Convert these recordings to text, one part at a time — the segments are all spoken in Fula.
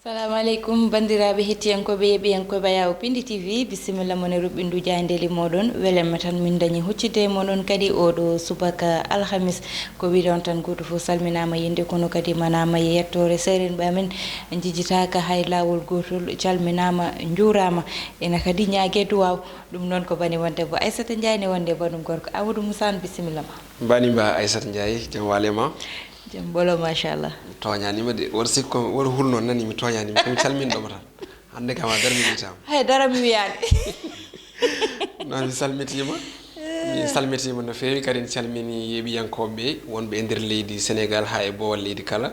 Assalamu alaikum bandiraɓe hettiyankoɓe yeɓiyankoɓe Yawo Pindi TV bisimilla mon e ruɓɓindu jayndeli moɗon welema tan min dañi huccide moɗon kadi oɗo subaka alhamis ko wiɗon tan goto fof salminama yinde kono kadi manama e yettore seeɗen ɓamen jijitaka hay lawol gotol calminama juurama ena kadi ñaague duwaw ɗum noon ko bani wonde bo Aissata Ndiaye ne wonde banum gorko Amadou Moussa bisimilla ma bani ba Aissata Ndiaye jam walema jam bolo machallah toñanima de wor sikko wor hulno nani mi toñanima komi calminɗoma tan hande kam a darminitama hay dara mi wiyani noon mi salmitima no fewi kadi en calmini yeɓiyankoɓeɓe wonɓe e nder leydi Sénégal ha e bowal leydi kala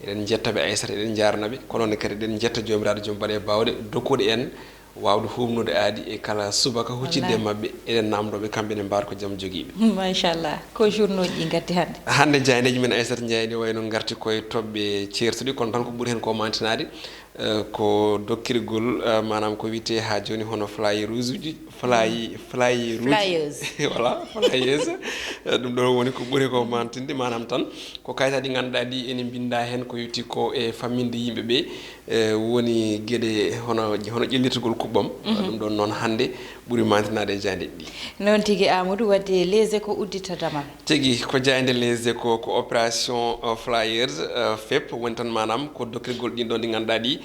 eɗen jettaɓe Aissata eɗen jarnaɓe kono noon kadi eɗen jetta jomiraɗo joom baɗe bawɗe dokkuɗo en wawde humnude aadi e kala subaka huccidde mabɓe eɗen namdoɓe kamɓe ne mbar ko jaam joguiɓe machallah ko journaux ji gatti hande jayndeji men Aissata Ndiaye ne wayno garti koye toɓɓe certuɗi kono tan ko ɓuuri hen ko mantinade ko dokkirgol manam ko wiyete ha joni hono flyers uji flyers voilà flyers ɗum ɗo woni ko ɓuuri ko mantinde manam tan ko kayitaji ɗi ganduɗa ɗi ene binda hen ko yetti ko e famminde yimɓeɓe woni gueɗe hono ƴellitogol kuɓɓam ɗum ɗon noon hande ɓuuri mantinade e jayde ɗi noon tigui Amadou wadde les échos uddita damal tigui ko jayde les échos ko opération flyers fep woni tan manam ko dokkirgol ɗin ɗon ɗi ganduɗa ɗi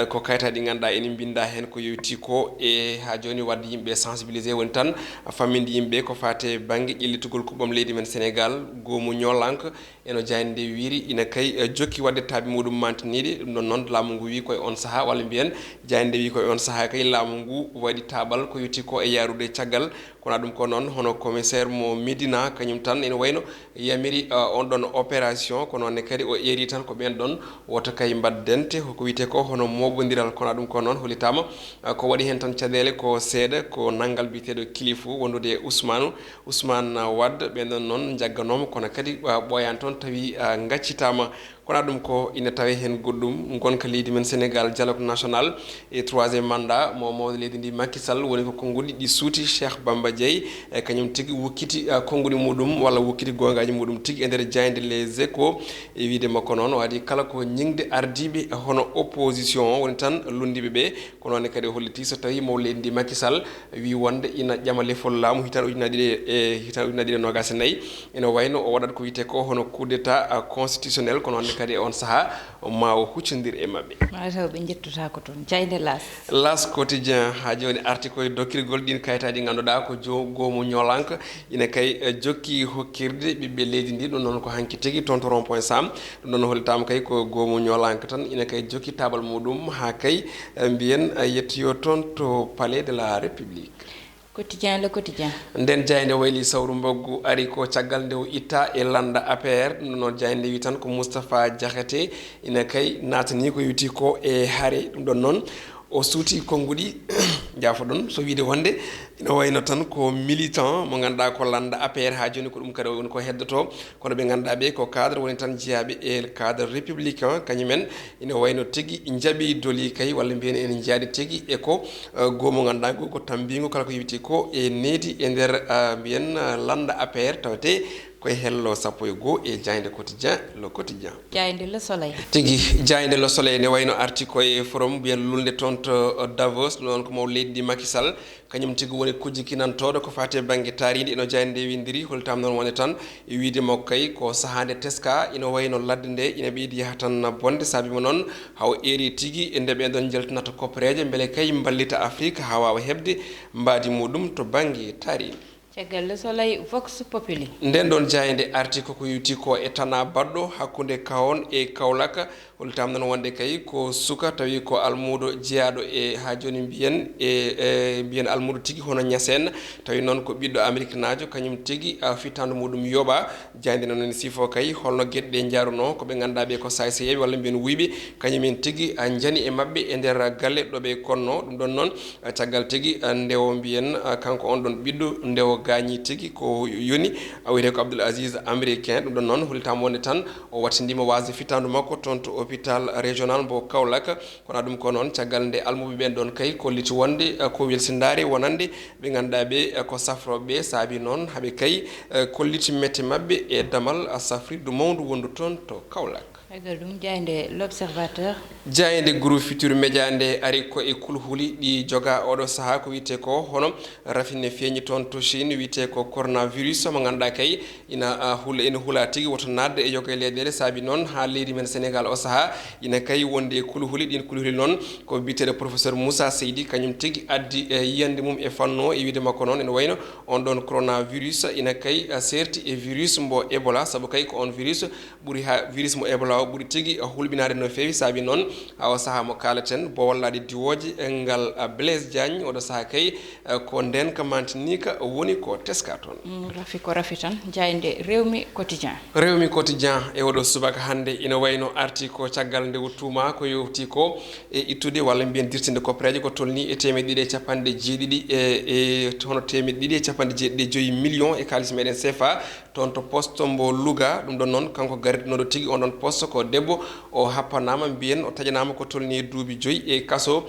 ko kayitaji ɗi ganduɗa ene binda hen ko yetti ko e ha joni wadde yimɓe sensibilisé woni tan famminde yimɓe ko fate banggue ƴellitogol kuɓɓam leydi men Sénégal goomu ñolanka eno jayde nde wiiri ina kay jokki wadde taabi muɗum mantinide ɗum ɗon noon laamu ngu wi koye on saaha walla mbiyen jayde nde wi koye on saaha kay laamu ngu waɗi taaɓal ko yetti ko e yarude caggal kono ɗum ko noon hono commissaire mo Médina kañum tan ene wayno yamiri on ɗon opération ko noonne kadi o eri tan ko ɓen ɗon woto kay mbaddente ko wiyete ko hono moɓodiral kono ɗum ko noon holitama ko waɗi hen tan caɗele ko seeɗa ko nanggal biteɗo kilifu wondude Ousmane Wade ɓen ɗon noon jagganoma kono kadi ɓoyan toon tawi gaccitama kono ɗum ko ina tawe hen goɗɗum gonka leydi men Sénégal dialogue national et troisiéme mandat mo mawde leydi ndi Macky Sall woni ko konnguli ɗi suuti Cheikh Bamba Dièye kañum tigui wukkiti konnguli muɗum walla wukkiti gongaji muɗum tigui e nder jayde les échos e wiide makko noon waɗi kala ko ñingde ardiɓe hono opposition woni tan lundiɓeɓe ko noonne kadi holliti so tawi maw leydi ndi Macky Sall wi wonde ina ƴama lefol laamu hitande ujunnaje ɗiɗi e nogas e nayyi ene wayno o waɗat ko wiyete ko hono coup d'état constitutionnel ko noonne kadi e on saaha ma o huccodir e mabɓe mataw ɓe jettota ko toon jayde las quotidien ha joni arti koye dokkirgol ɗin kayitaji ganduɗa ko goomu ñolanka ina kay jokki hokkirde ɓiɓɓe leydi ndi ɗum noon ko hanki tigui toon to rond point sam ɗum ɗon hollitama kay ko goomu ñolanka tan ina kay jokki tabal muɗum ha kay mbiyen yettoyo toon to palais de la république quotidien le quotidien nden jayde wayli sawru mboggu ari ko caggal nde o itta e landa APR ɗum noon jayde wi tan ko Moustapha Diakhaté ina kay natani ko witi ko e haare ɗum ɗon noon o suuti konnguɗi jafo ɗon so wiide wonde ina wayno tan ko militant mo ganduɗa ko landa APR ha joni ko ɗum kadi woni ko heddoto kono ɓe ganduɗa ɓe ko cadre woni tan jeeyaɓe e cadre républicain kañumen ina wayno tigui jaaɓi dooli kay walla mbiyen ene jaadi tigui e ko goomo ganduɗa go ko tambingo kala ko yewti ko e needi e nder mbiyen landa APR tawate koye hello sappo e goho e jayde quotidien le quotidien jayde le soleil tigui jayde le soleil ne wayno arti koye forum mbiyen lulde toon to Davos ɗum noon ko maw leydi Macky Sall kañum tigui woni kujji kinantoɗo ko fate banggue taaride ino jayde nde windiri holtama noon wonde tan e wiide makko kay ko sahade teska ina wayno ladde nde ina ɓeydi yaha tan bonde sabima noon haw eri tigui e nde ɓen ɗon jaltinata koppareje beele kay ballita Afrique ha wawa hebde mbadi muɗum to banggue taaride caggal le soleil vox populi nden ɗon jayde arti koko yuti ko e tana baɗɗo hakkude Kahone e Kaolack holtama noon wonde kay ko suka tawi ko almudo jeeyaɗo e ha joni mbiyen mbiyen almudo tigui hono Niassène tawi noon ko ɓiɗɗo Amérique najo kañum tigui fittandu muɗum yooɓa jayde noon sifo kay holno gueɗe ɗe jaruno ko ɓe ganduɗa ɓe ko saysayeɓe walla mbiyen wuyɓe kañumen tigui jani e mabɓe e nder galle ɗo ɓe konno ɗum ɗon noon caggal tigui ndewo mbiyen kanko on ɗon ɓiɗɗo ndewo gañi tigui ko yoni wiyete ko Abdoul Aziz américain ɗum ɗon noon holitama wonde tan o wattindima wasde fittandu makko toon to hôpital régional mbo Kaolack kono ɗum ko noon caggal nde almuɓe ɓen ɗon kay kolliti wonde ko welsindare wonande ɓe ganduɗa ɓe ko safroɓe saabi noon haaɓe kay kolliti mette mabɓe e damal safrirdu mawdu wondu toon to Kaolack ɗum jayde l'observateur jayde groupe futur média nde ari ko e kulhuli ɗi joga oɗo saaha ko wiyete ko hono rafine feeñi toon to Chine wiyete ko coronavirus mo ganduɗa kay ina hula tigui woto nadde e jogo e leyɗele saabi noon ha leydi men Sénégal o saaha ina kay wonde e kulhuli ɗin kulhuli noon ko biteɗo professeur Moussa Seydi kañum tigui addi yiyande mum e fanno e wiide makko noon ene wayno on ɗon coronavirus ina kay serti e virus mbo Ebola saabu kay ko on virus ɓuuri ha virus mo Ebola o ɓuuri tigui hulɓinade no fewi saabi noon hawa saaha mo kalaten bo wallade diwoje ngal Blaise Diagne oɗo saaha kay ko nden ka mantinika woni ko teska toon rafi ko rafi tan jayde rewmi quotidien e oɗo subaka hande ina wayno arti ko caggal nde wuttuma ko yewti ko e ittude walla mbiyen dirtinde koppereje ko tolni e temeɗɗe ɗiɗi e capanɗe jeeɗiɗi e hono temeɗɗe ɗiɗi e capanɗe jeeɗiɗi e joyi million e kalis meɗen CFA toon to poste mbo Louga ɗum ɗon noon kanko garitinoɗo tigui on ɗon poste ko debbo o happanama mbiyen o taƴanama ko tolni e duuɓi 5 e kaso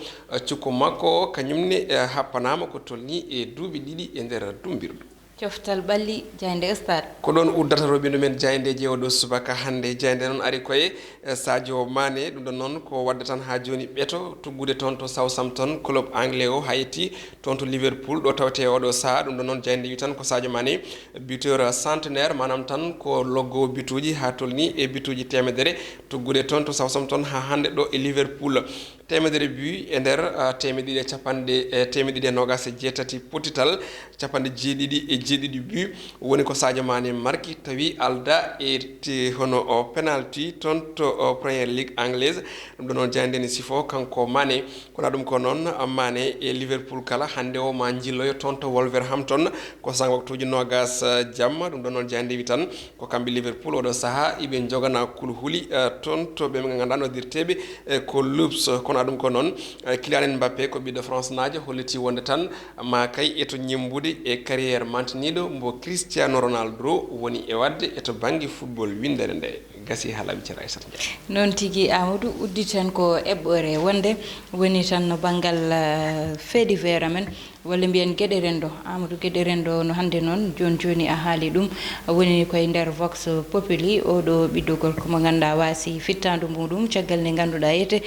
cukko makko kañumne happanama ko tolni e duuɓi 2 e nder dumbirɗo coftal balli jayde stade ko ɗon uddata roɓindu men jayde jeewoɗo subaka hande jayde noon ari koye Sadio Mané ɗum ɗon noon ko wadde tan ha joni ɓeeto tuggude toon to Southampton club anglais o ha yetti toon to Liverpool ɗo tawete oɗo saaha ɗum ɗon noon jayde wi tan ko Sadio Mané buteur centenaire manam tan ko loggo bituji ha tolni e bituji temedere tuggude toon to Southampton ha hande ɗo e Liverpool temedere but e nder temedɗiɗi e capanɗe temedɗiɗi e nogas e jeetati potital capanɗe jeeɗiɗi e jeeɗiɗi but woni ko Sadio Mané marki tawi alda e hono o penalty toon to Premier League anglaise ɗum ɗo noon jayde ni sifo kanko Mané kono ɗum ko noon Mané e Liverpool kala hande o ma jilloyo toon to Wolverhampton ko sang waktuji nogas jamma ɗum ɗo noon jayde wi tan ko kamɓe Liverpool oɗo saaha iɓe jogana kulhuli toon to ɓe ganduɗa nodirteɓe ko Loops kono ɗum ko noon Kylian Mbappé ko ɓiɗɗo France najo holliti wonde tan ma kay eto ñembude e carrière mantiniɗo mbo Cristiano Ronaldo woni e wadde eto banggue football windere nde gasi haalaɓe ceera Aissata Ndiaye noon tigui Amadou uddi tan ko eɓɓore wonde woni tan no banggal fait divers amen walla mbiyen gueɗe rendo Amadou gueɗe rendo no hande noon joni a haali ɗum woni koye nder vox populi oɗo ɓiɗɗo gorko mo ganduɗa wasi fittadu muɗum caggal nde ganduɗa yete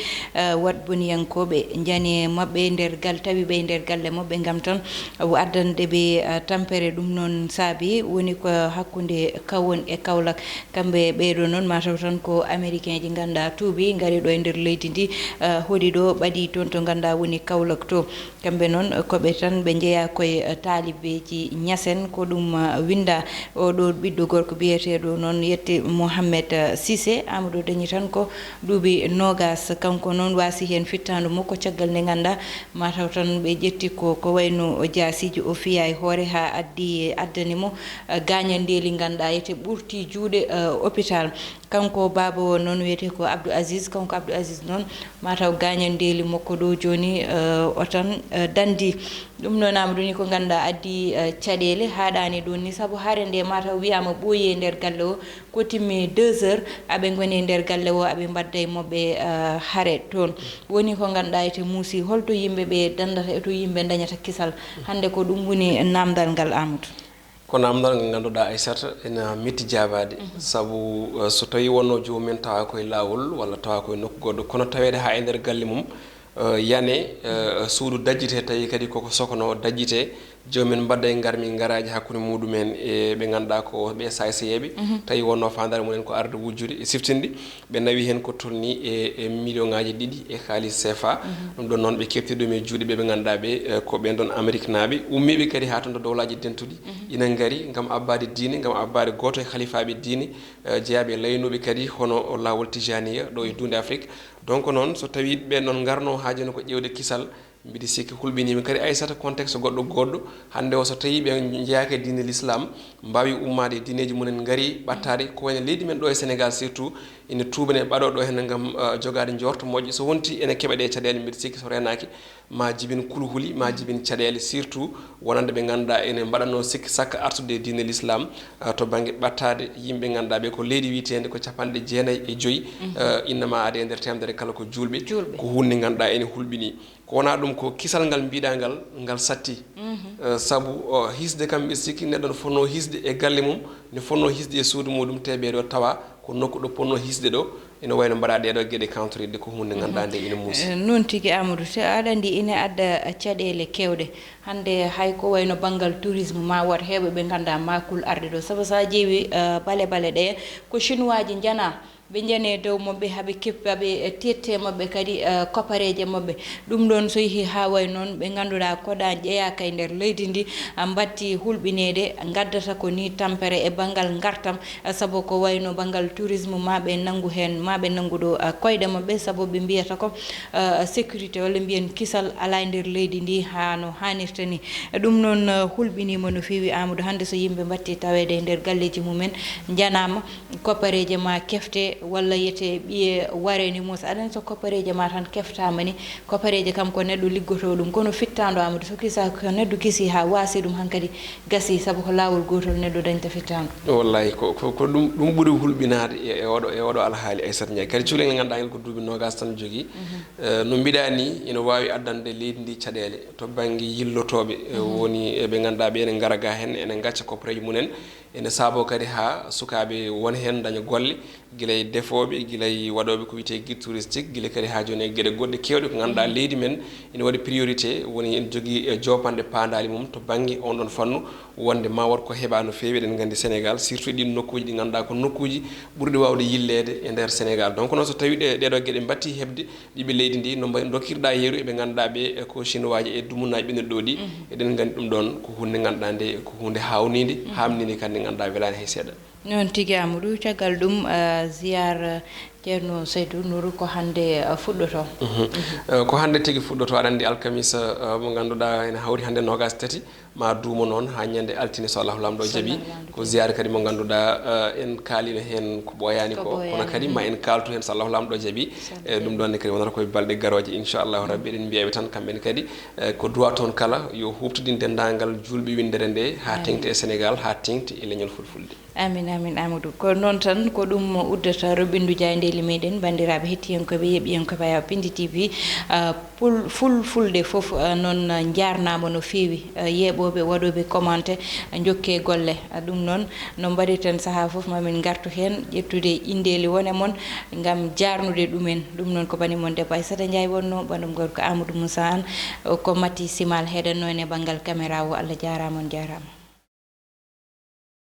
wat boniyankoɓe jani mabɓe nder gal tawi ɓe nder galle mabɓe gam tan addande ɓe tampere ɗum noon saabi woni ko hakkude kawon e Kaolack kamɓe ɓeɗo noon mataw tan ko américain ji ganduɗa tuubi gari ɗo e nder leydi ndi hoɗi ɗo ɓaɗi toon to ganduɗa woni Kaolack to kamɓe noon koɓe tan ɓe jeeya koye talibeji ñasen ko ɗum winda oɗo ɓiɗɗo gorko biyeteɗo noon yetti Mohamed Cissé Amadou dañi tan ko duuɓi nogas kanko noon wasi hen fittadu makko caggal nde ganduɗa mataw tan ɓe ƴetti ko wayno jasiji o fiya e hoore ha addanimo gañandeli ganduɗa yete ɓurti juuɗe hôpital kanko baba o noon wiyete ko Abdou Aziz kanko Abdou Aziz noon mataw gañandeli makko ɗo joni o tan dandi ɗum noon Amadou ni ko ganduɗa addi caɗele haɗani ɗon ni saabu haare nde mataw wiyama ɓooyi e nder galle o ko timmi 2 heures aɓe goni e nder galle o aɓe mbadda e mabɓe haare toon woni ko ganduɗa ete muusi holto yimɓeɓe dandata eto yimɓe dañata kisal hande ko ɗum woni namdal ngal Amadou ko namdal ngal ganduɗa Aissata ena metti jabade saabu so tawi wonno jomumen tawa koye lawol walla tawa koye nokku goɗɗo kono tawede ha e nder galle mum yane suudu dajjite tawi kadi koko sokono dajjite jomumen mbadda e garmi garaji hakkude muɗumen e ɓe ganduɗa ko ɓe saysayeɓe tawi wonno fandare mumen ko arde wujjude e siftinde ɓe nawi hen ko tolni e million ngaji 2 e kalis CFA ɗum ɗon noon ɓe kefti ɗum e juuɗe ɓe ganduɗa ɓe ko ɓen ɗon Amérique naaɓe ummiɓe kadi ha toon to dowlaji dentuɗi ina gaari gam abbade diine gam abbade goto e khalifaɓe diine jeeyaɓe laynoɓe kadi hono lawol tijaniya ɗo e dunde Afrique donc noon so tawi ɓen ɗon garno ha joni ko ƴewde kisal mbiɗi sikki hulɓinimi kadi Aissata contexte goɗɗo hande o so tawi ɓe jeeyaka e diine l'islam mbawi ummade e diineji mumen gaari ɓattade ko wayno leydi men ɗo e Sénégal surtout ina tubane ɓaɗoɗo hen gam jogade jorto moƴƴo so wonti ene keeɓa ɗe caɗele mbiɗi sikki so renaki ma jibin kulhuli ma jibin caɗele surtout wonande ɓe ganduɗa ene mbaɗanno sikki sakka artude e diine l'islam to banggue ɓattade yimɓe ganduɗa ɓe ko leydi witende ko 95 innama ade e nder temedere kala ko julɓe ko hunde ganduɗa ene hulɓini ko wona ɗum ko kisal ngal mbiɗa ngal satti saabu hisde kam mbiɗa sikki neɗɗo no fonno hisde e galle mum ne fonno hisde e suudu muɗum teɓeɗo tawa ko nokku ɗo ponno hisde ɗo ene wayno mbaɗa ɗeɗo gueɗe countride ko hunde ganduɗa nde ina muusi noon tigui Amadou te aɗa andi ine adda caɗele kewɗe hande hay ko wayno banggal tourisme ma wat heɓe ɓe ganda makul arde ɗo saabu sa ƴeewi bale ɗe ko chinois ji jana ɓe jane dow mabɓe haɓe keppaɓe tette mabɓe kadi koppareje mabɓe ɗum ɗon so yeehi ha way noon ɓe ganduɗa koɗa ƴeeyaka e nder leydi ndi batti hulɓinede gaddata ko ni tampere e banggal gartam saabu ko wayno banggal tourisme maɓe nanggu hen maɓe nangguɗo koyɗe mabɓe saabu ɓe mbiyata ko sécurité walla mbiyen kisal ala e nder leydi ndi hano hannirta ni ɗum noon hulɓinima no fewi Amadou hande so yimɓe batti tawede e nder galleji mumen janama koppareje ma kefte walla yete ɓiye wareni musa aɗani so koppareje ma tan keftama ni koppareje kam ko neɗɗo liggoto ɗum kono fittando Amadou so kisa ko neɗɗo kisi ha wasi ɗum hankkadi gasi saabu ko lawol gotol neɗɗo dañta fittando wallahi ko ɗum ɓuuri hulɓinade e oɗo alhaali Aissata Ndiaye kadi cukalel ganduɗa ngel ko duuɓi nogas tan jogui no mbiɗa ni ina wawi addande leydi ndi caɗele to banggue yillotoɓe woni ɓe ganduɗa ɓe ene gara ga hen ene gacca koppareje mumen ene saabo kadi ha sukaɓe won hen daña golle guilay defoɓe guilay waɗoɓe ko wiyete guide touristique guila kadi ha joni e gueɗe goɗɗe kewɗe ko ganduɗa leydi men ene waɗi priorité woni ene jogui jopande pandali mum to banggue on ɗon fannu wonde ma wat ko heeɓa no fewi eɗen gandi Sénégal surtout ɗin nokkuji ɗi ganduɗa ko nokkuji ɓurɗi wawde yillede e nder Sénégal donc noon so tawi ɗeɗo gueɗe batti hebde ɗiɓe leydi ndi no dokkirɗa yeeru eɓe ganduɗa ɓe ko chinois ji e dumunaji ɓennuɗo ɗo ɗi eɗen gandi ɗum ɗon ko hunde ganduɗa nde ko hunde hawnide hamnide kandi ganduɗa welani hay seeɗa noon tigui Amadou caggal ɗum ziyare ceerno Seydou Nourou ko hande fuɗɗoto ko hande tigui fuɗɗoto aɗa andi alkamisa mo ganduɗa ene hawri hande nogas tati ma duuma noon ha ñande altine so Allahu lamɗo jaaɓi ko ziyare kadi mo ganduɗa en kaalino hen ko ɓoyani ko kono kadi ma en kaltu hen so Allahu lamɗo jaaɓi ɗum ɗonne kadi wonata koye balɗe garoje inchallahu rabbi eɗen mbiyaɓe tan kamɓene kadi ko droit toon kala yo huftodin dendagal julɓe windere nde ha tengti e Sénégal ha tengti e leñol fulfulde amin amin Amadou ko noon tan ko ɗum uddata Robindu Dia ndeli meɗen bandiraɓe hettiyankoɓe yeeɓiyankoɓe ya Pindi TV fulfulde foof noon jarnama no fewi yeeɓoɓe waɗoɓe commenté jokke golle ɗum noon no mbaɗirten saaha foof mamin gartu hen ƴettude indeli wone moon gam jarnude ɗumen ɗum noon ko banimon debbo Aissata Ndiaye wonno ɓanɗum gorko Amadou Moussa an ko Mati Simal heɗanno e banggal caméra o Allah jarama on jarama